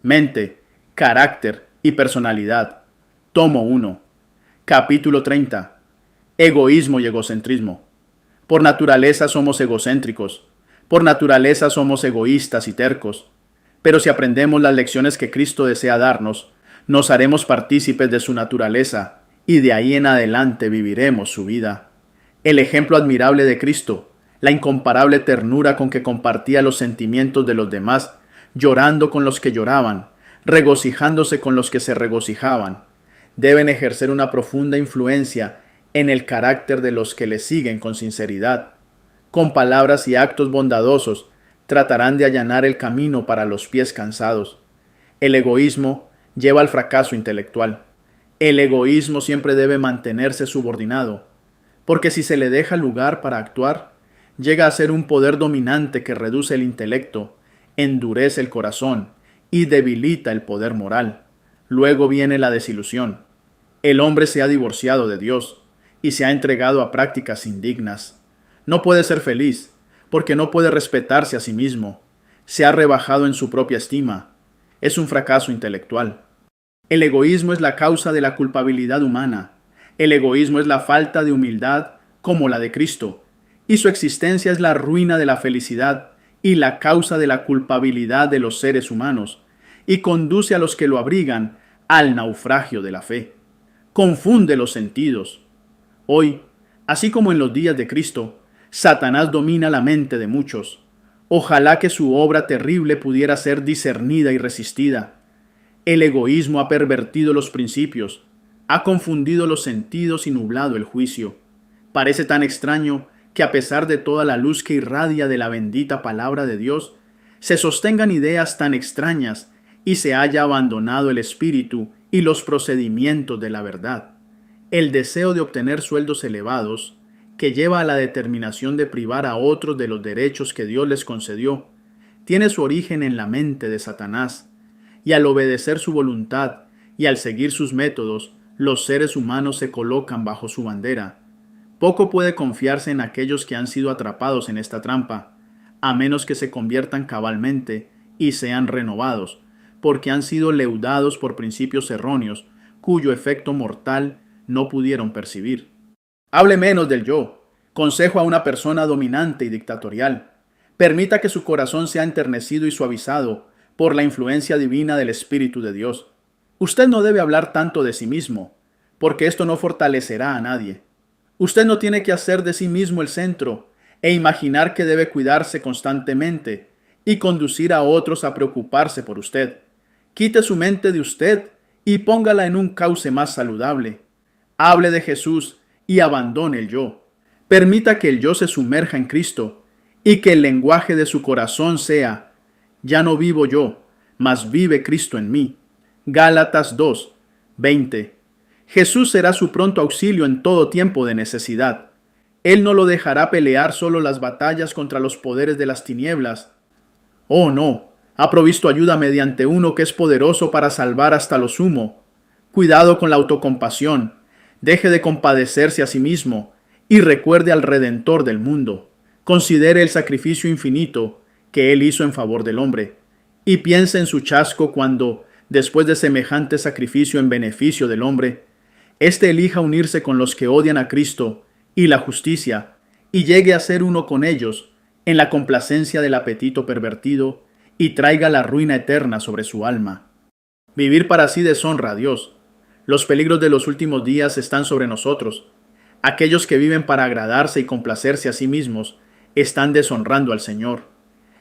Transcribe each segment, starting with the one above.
Mente, carácter y personalidad. Tomo 1. Capítulo 30. Egoísmo y egocentrismo. Por naturaleza somos egocéntricos. Por naturaleza somos egoístas y tercos. Pero si aprendemos las lecciones que Cristo desea darnos, nos haremos partícipes de su naturaleza y de ahí en adelante viviremos su vida. El ejemplo admirable de Cristo, la incomparable ternura con que compartía los sentimientos de los demás, llorando con los que lloraban, regocijándose con los que se regocijaban, deben ejercer una profunda influencia en el carácter de los que le siguen con sinceridad. Con palabras y actos bondadosos tratarán de allanar el camino para los pies cansados. El egoísmo lleva al fracaso intelectual. El egoísmo siempre debe mantenerse subordinado, porque si se le deja lugar para actuar, llega a ser un poder dominante que reduce el intelecto, endurece el corazón y debilita el poder moral. Luego viene la desilusión. El hombre se ha divorciado de Dios y se ha entregado a prácticas indignas. No puede ser feliz porque no puede respetarse a sí mismo. Se ha rebajado en su propia estima. Es un fracaso intelectual. El egoísmo es la causa de la culpabilidad humana. El egoísmo es la falta de humildad como la de Cristo, y su existencia es la ruina de la felicidad y la causa de la culpabilidad de los seres humanos, y conduce a los que lo abrigan al naufragio de la fe. Confunde los sentidos. Hoy, así como en los días de Cristo, Satanás domina la mente de muchos. Ojalá que su obra terrible pudiera ser discernida y resistida. El egoísmo ha pervertido los principios, ha confundido los sentidos y nublado el juicio. Parece tan extraño que a pesar de toda la luz que irradia de la bendita palabra de Dios, se sostengan ideas tan extrañas y se haya abandonado el espíritu y los procedimientos de la verdad. El deseo de obtener sueldos elevados, que lleva a la determinación de privar a otros de los derechos que Dios les concedió, tiene su origen en la mente de Satanás, y al obedecer su voluntad y al seguir sus métodos, los seres humanos se colocan bajo su bandera. Poco puede confiarse en aquellos que han sido atrapados en esta trampa, a menos que se conviertan cabalmente y sean renovados, porque han sido leudados por principios erróneos, cuyo efecto mortal no pudieron percibir. Hable menos del yo. Consejo a una persona dominante y dictatorial. Permita que su corazón sea enternecido y suavizado por la influencia divina del Espíritu de Dios. Usted no debe hablar tanto de sí mismo, porque esto no fortalecerá a nadie. Usted no tiene que hacer de sí mismo el centro e imaginar que debe cuidarse constantemente y conducir a otros a preocuparse por usted. Quite su mente de usted y póngala en un cauce más saludable. Hable de Jesús y abandone el yo. Permita que el yo se sumerja en Cristo y que el lenguaje de su corazón sea: ya no vivo yo, mas vive Cristo en mí. Gálatas 2, 20. Jesús será su pronto auxilio en todo tiempo de necesidad. Él no lo dejará pelear solo las batallas contra los poderes de las tinieblas. Oh no, ha provisto ayuda mediante uno que es poderoso para salvar hasta lo sumo. Cuidado con la autocompasión. Deje de compadecerse a sí mismo y recuerde al Redentor del mundo. Considere el sacrificio infinito que Él hizo en favor del hombre, y piense en su chasco cuando, después de semejante sacrificio en beneficio del hombre, éste elija unirse con los que odian a Cristo y la justicia, y llegue a ser uno con ellos en la complacencia del apetito pervertido, y traiga la ruina eterna sobre su alma. Vivir para sí deshonra a Dios. Los peligros de los últimos días están sobre nosotros. Aquellos que viven para agradarse y complacerse a sí mismos están deshonrando al Señor.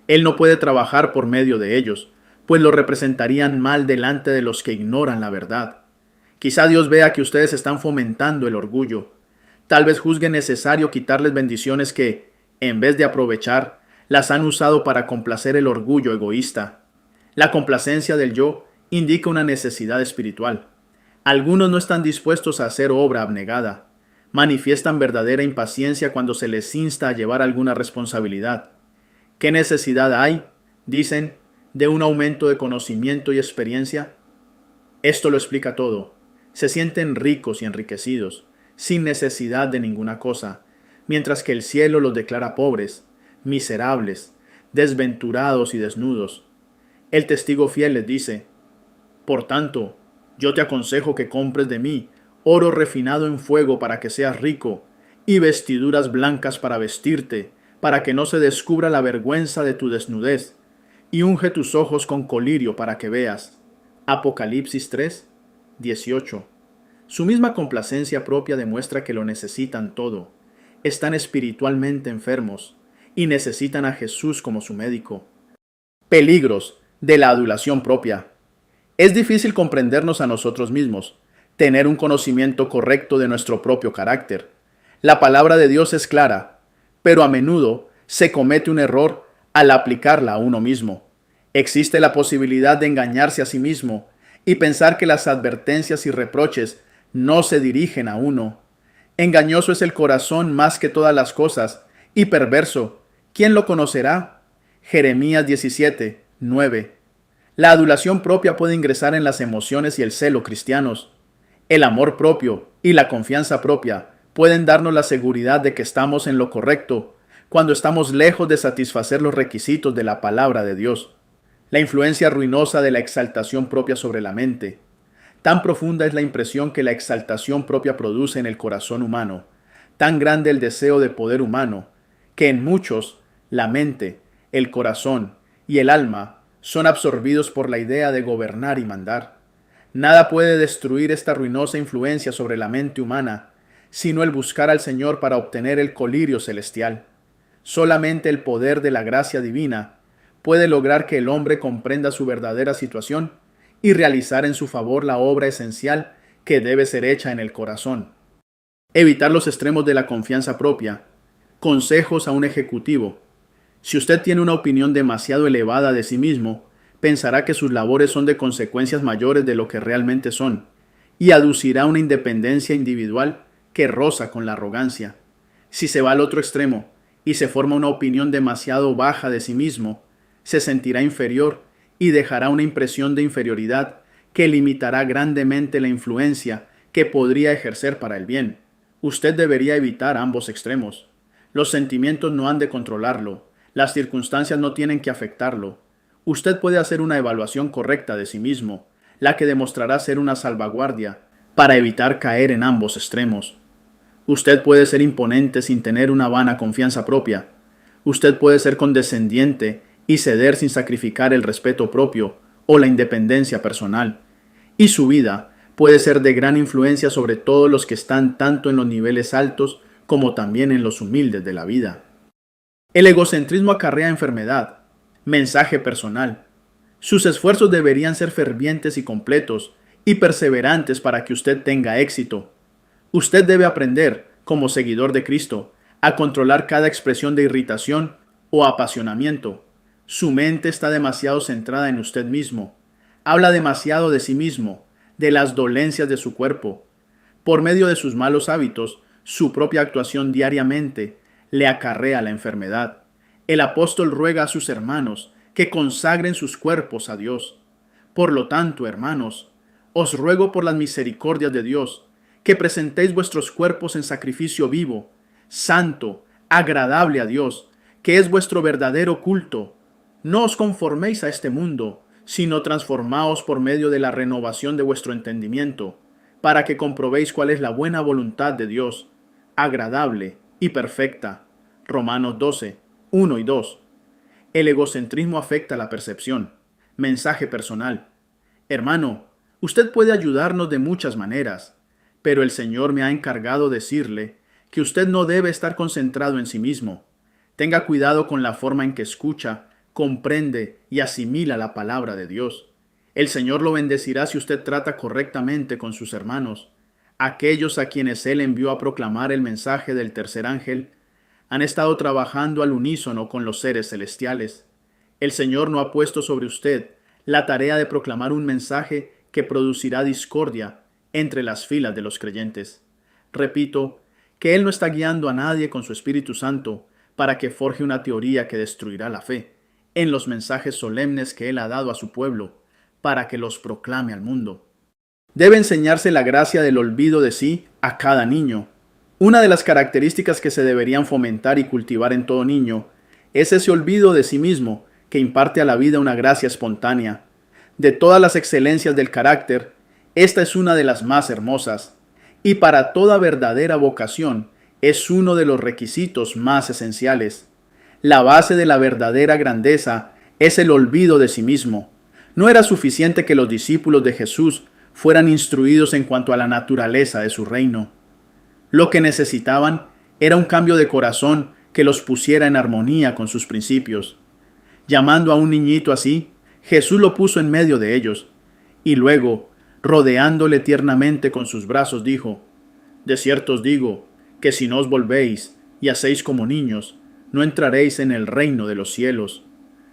Él no puede trabajar por medio de ellos, pues lo representarían mal delante de los que ignoran la verdad. Quizá Dios vea que ustedes están fomentando el orgullo. Tal vez juzgue necesario quitarles bendiciones que, en vez de aprovechar, las han usado para complacer el orgullo egoísta. La complacencia del yo indica una necesidad espiritual. Algunos no están dispuestos a hacer obra abnegada. Manifiestan verdadera impaciencia cuando se les insta a llevar alguna responsabilidad. ¿Qué necesidad hay, dicen, de un aumento de conocimiento y experiencia? Esto lo explica todo. Se sienten ricos y enriquecidos, sin necesidad de ninguna cosa, mientras que el cielo los declara pobres, miserables, desventurados y desnudos. El testigo fiel les dice: Por tanto, yo te aconsejo que compres de mí oro refinado en fuego para que seas rico, y vestiduras blancas para vestirte, para que no se descubra la vergüenza de tu desnudez, y unge tus ojos con colirio para que veas. Apocalipsis 3, 18. Su misma complacencia propia demuestra que lo necesitan todo. Están espiritualmente enfermos y necesitan a Jesús como su médico. Peligros de la adulación propia. Es difícil comprendernos a nosotros mismos, tener un conocimiento correcto de nuestro propio carácter. La palabra de Dios es clara, pero a menudo se comete un error al aplicarla a uno mismo. Existe la posibilidad de engañarse a sí mismo y pensar que las advertencias y reproches no se dirigen a uno. Engañoso es el corazón más que todas las cosas, y perverso, ¿quién lo conocerá? Jeremías 17, 9. La adulación propia puede ingresar en las emociones y el celo cristianos. El amor propio y la confianza propia pueden darnos la seguridad de que estamos en lo correcto cuando estamos lejos de satisfacer los requisitos de la palabra de Dios. La influencia ruinosa de la exaltación propia sobre la mente. Tan profunda es la impresión que la exaltación propia produce en el corazón humano, tan grande el deseo de poder humano, que en muchos la mente, el corazón y el alma son absorbidos por la idea de gobernar y mandar. Nada puede destruir esta ruinosa influencia sobre la mente humana, sino el buscar al Señor para obtener el colirio celestial. Solamente el poder de la gracia divina puede lograr que el hombre comprenda su verdadera situación y realizar en su favor la obra esencial que debe ser hecha en el corazón. Evitar los extremos de la confianza propia. Consejos a un ejecutivo. Si usted tiene una opinión demasiado elevada de sí mismo, pensará que sus labores son de consecuencias mayores de lo que realmente son, y aducirá una independencia individual que roza con la arrogancia. Si se va al otro extremo y se forma una opinión demasiado baja de sí mismo, se sentirá inferior y dejará una impresión de inferioridad que limitará grandemente la influencia que podría ejercer para el bien. Usted debería evitar ambos extremos. Los sentimientos no han de controlarlo, las circunstancias no tienen que afectarlo. Usted puede hacer una evaluación correcta de sí mismo, la que demostrará ser una salvaguardia para evitar caer en ambos extremos. Usted puede ser imponente sin tener una vana confianza propia. Usted puede ser condescendiente y ceder sin sacrificar el respeto propio o la independencia personal. Y su vida puede ser de gran influencia sobre todos los que están tanto en los niveles altos como también en los humildes de la vida. El egocentrismo acarrea enfermedad. Mensaje personal. Sus esfuerzos deberían ser fervientes y completos y perseverantes para que usted tenga éxito. Usted debe aprender, como seguidor de Cristo, a controlar cada expresión de irritación o apasionamiento. Su mente está demasiado centrada en usted mismo. Habla demasiado de sí mismo, de las dolencias de su cuerpo. Por medio de sus malos hábitos, su propia actuación diariamente le acarrea la enfermedad. El apóstol ruega a sus hermanos que consagren sus cuerpos a Dios. Por lo tanto, hermanos, os ruego por las misericordias de Dios, que presentéis vuestros cuerpos en sacrificio vivo, santo, agradable a Dios, que es vuestro verdadero culto. No os conforméis a este mundo, sino transformaos por medio de la renovación de vuestro entendimiento, para que comprobéis cuál es la buena voluntad de Dios, agradable y perfecta. Romanos 12, 1 y 2. El egocentrismo afecta la percepción. Mensaje personal. Hermano, usted puede ayudarnos de muchas maneras, pero el Señor me ha encargado decirle que usted no debe estar concentrado en sí mismo. Tenga cuidado con la forma en que escucha, comprende y asimila la palabra de Dios. El Señor lo bendecirá si usted trata correctamente con sus hermanos. Aquellos a quienes Él envió a proclamar el mensaje del tercer ángel han estado trabajando al unísono con los seres celestiales. El Señor no ha puesto sobre usted la tarea de proclamar un mensaje que producirá discordia entre las filas de los creyentes. Repito, que Él no está guiando a nadie con su Espíritu Santo para que forje una teoría que destruirá la fe en los mensajes solemnes que Él ha dado a su pueblo, para que los proclame al mundo. Debe enseñarse la gracia del olvido de sí a cada niño. Una de las características que se deberían fomentar y cultivar en todo niño es ese olvido de sí mismo que imparte a la vida una gracia espontánea. De todas las excelencias del carácter, esta es una de las más hermosas, y para toda verdadera vocación es uno de los requisitos más esenciales. La base de la verdadera grandeza es el olvido de sí mismo. No era suficiente que los discípulos de Jesús fueran instruidos en cuanto a la naturaleza de su reino. Lo que necesitaban era un cambio de corazón que los pusiera en armonía con sus principios. Llamando a un niñito así, Jesús lo puso en medio de ellos, y luego, rodeándole tiernamente con sus brazos, dijo: De cierto os digo, que si no os volvéis y hacéis como niños, no entraréis en el reino de los cielos.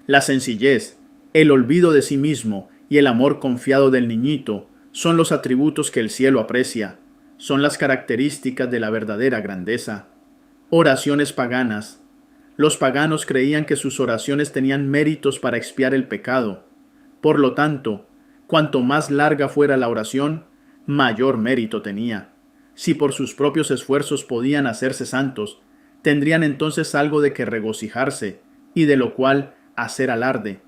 La sencillez, el olvido de sí mismo y el amor confiado del niñito son los atributos que el cielo aprecia, son las características de la verdadera grandeza. Oraciones paganas. Los paganos creían que sus oraciones tenían méritos para expiar el pecado. Por lo tanto, cuanto más larga fuera la oración, mayor mérito tenía. Si por sus propios esfuerzos podían hacerse santos, tendrían entonces algo de que regocijarse y de lo cual hacer alarde.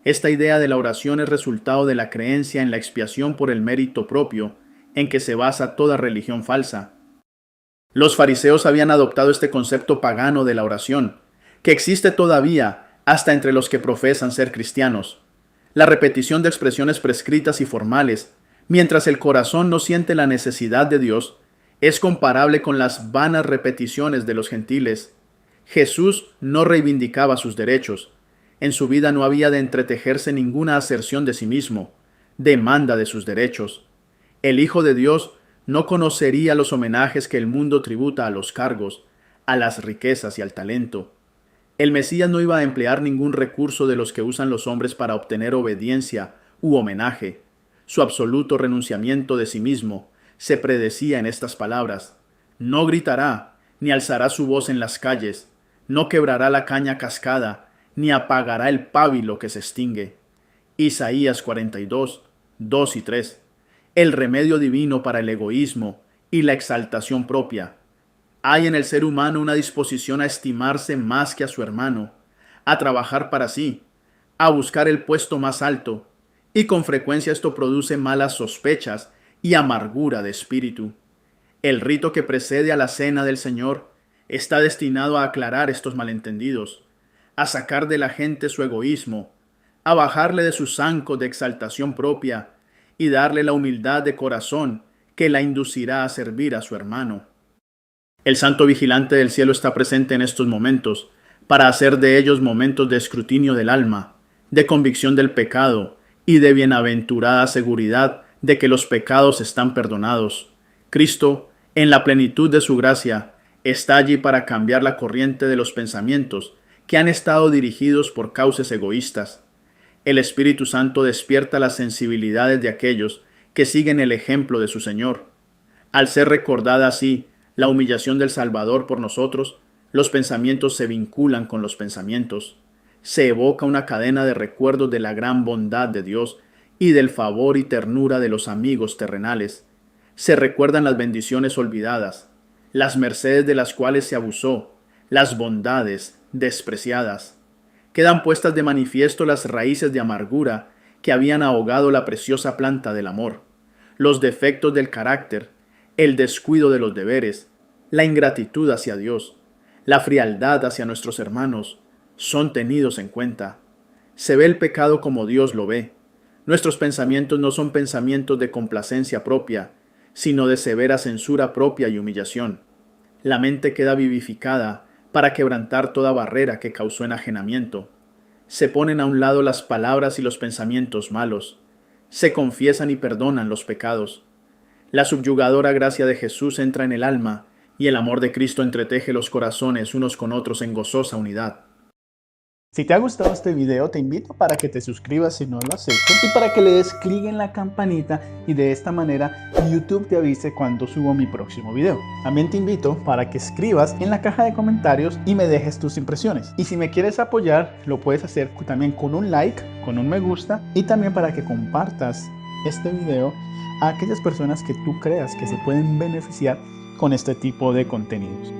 Esta idea de la oración es resultado de la creencia en la expiación por el mérito propio, en que se basa toda religión falsa. Los fariseos habían adoptado este concepto pagano de la oración, que existe todavía hasta entre los que profesan ser cristianos. La repetición de expresiones prescritas y formales, mientras el corazón no siente la necesidad de Dios, es comparable con las vanas repeticiones de los gentiles. Jesús no reivindicaba sus derechos. En su vida no había de entretejerse ninguna aserción de sí mismo, demanda de sus derechos. El Hijo de Dios no conocería los homenajes que el mundo tributa a los cargos, a las riquezas y al talento. El Mesías no iba a emplear ningún recurso de los que usan los hombres para obtener obediencia u homenaje. Su absoluto renunciamiento de sí mismo se predecía en estas palabras: no gritará, ni alzará su voz en las calles, no quebrará la caña cascada, ni apagará el pábilo que se extingue. Isaías 42, 2 y 3. El remedio divino para el egoísmo y la exaltación propia. Hay en el ser humano una disposición a estimarse más que a su hermano, a trabajar para sí, a buscar el puesto más alto, y con frecuencia esto produce malas sospechas y amargura de espíritu. El rito que precede a la cena del Señor está destinado a aclarar estos malentendidos, a sacar de la gente su egoísmo, a bajarle de su zanco de exaltación propia y darle la humildad de corazón que la inducirá a servir a su hermano. El santo vigilante del cielo está presente en estos momentos para hacer de ellos momentos de escrutinio del alma, de convicción del pecado y de bienaventurada seguridad de que los pecados están perdonados. Cristo, en la plenitud de su gracia, está allí para cambiar la corriente de los pensamientos que han estado dirigidos por causas egoístas. El Espíritu Santo despierta las sensibilidades de aquellos que siguen el ejemplo de su Señor. Al ser recordada así la humillación del Salvador por nosotros, los pensamientos se vinculan con los pensamientos. Se evoca una cadena de recuerdos de la gran bondad de Dios y del favor y ternura de los amigos terrenales. Se recuerdan las bendiciones olvidadas, las mercedes de las cuales se abusó, las bondades despreciadas. Quedan puestas de manifiesto las raíces de amargura que habían ahogado la preciosa planta del amor, los defectos del carácter, el descuido de los deberes, la ingratitud hacia Dios, la frialdad hacia nuestros hermanos, son tenidos en cuenta. Se ve el pecado como Dios lo ve. Nuestros pensamientos no son pensamientos de complacencia propia, sino de severa censura propia y humillación. La mente queda vivificada para quebrantar toda barrera que causó enajenamiento. Se ponen a un lado las palabras y los pensamientos malos. Se confiesan y perdonan los pecados. La subyugadora gracia de Jesús entra en el alma y el amor de Cristo entreteje los corazones unos con otros en gozosa unidad. Si te ha gustado este video, te invito para que te suscribas si no lo has hecho y para que le des clic en la campanita y de esta manera YouTube te avise cuando subo mi próximo video. También te invito para que escribas en la caja de comentarios y me dejes tus impresiones. Y si me quieres apoyar, lo puedes hacer también con un like, con un me gusta y también para que compartas este video a aquellas personas que tú creas que se pueden beneficiar con este tipo de contenidos.